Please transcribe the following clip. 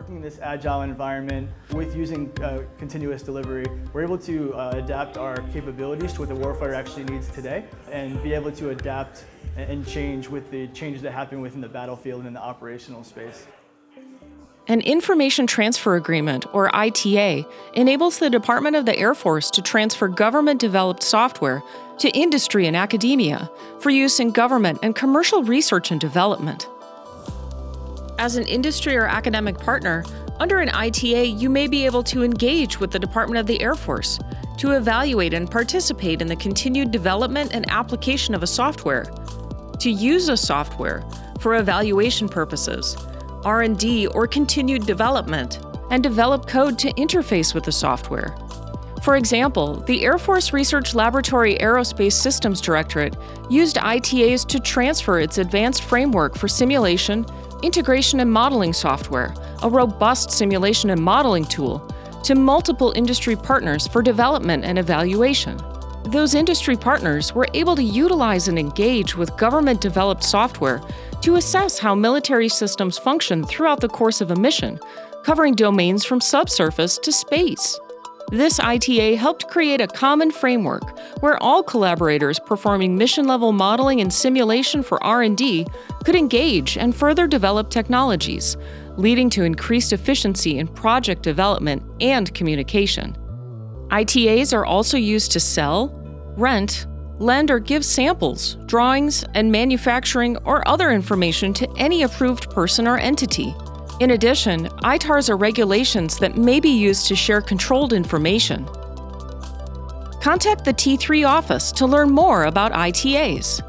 Working in this agile environment with using continuous delivery, we're able to adapt our capabilities to what the warfighter actually needs today and be able to adapt and change with the changes that happen within the battlefield and in the operational space. An Information Transfer Agreement, or ITA, enables the Department of the Air Force to transfer government-developed software to industry and academia for use in government and commercial research and development. As an industry or academic partner, under an ITA, you may be able to engage with the Department of the Air Force to evaluate and participate in the continued development and application of a software, to use a software for evaluation purposes, R&D or continued development, and develop code to interface with the software. For example, the Air Force Research Laboratory Aerospace Systems Directorate used ITAs to transfer its advanced framework for simulation, integration and modeling software, a robust simulation and modeling tool, to multiple industry partners for development and evaluation. Those industry partners were able to utilize and engage with government-developed software to assess how military systems function throughout the course of a mission, covering domains from subsurface to space. This ITA helped create a common framework where all collaborators performing mission-level modeling and simulation for R&D could engage and further develop technologies, leading to increased efficiency in project development and communication. ITAs are also used to sell, rent, lend or give samples, drawings, and manufacturing or other information to any approved person or entity. In addition, ITARS are regulations that may be used to share controlled information. Contact the T3 office to learn more about ITAs.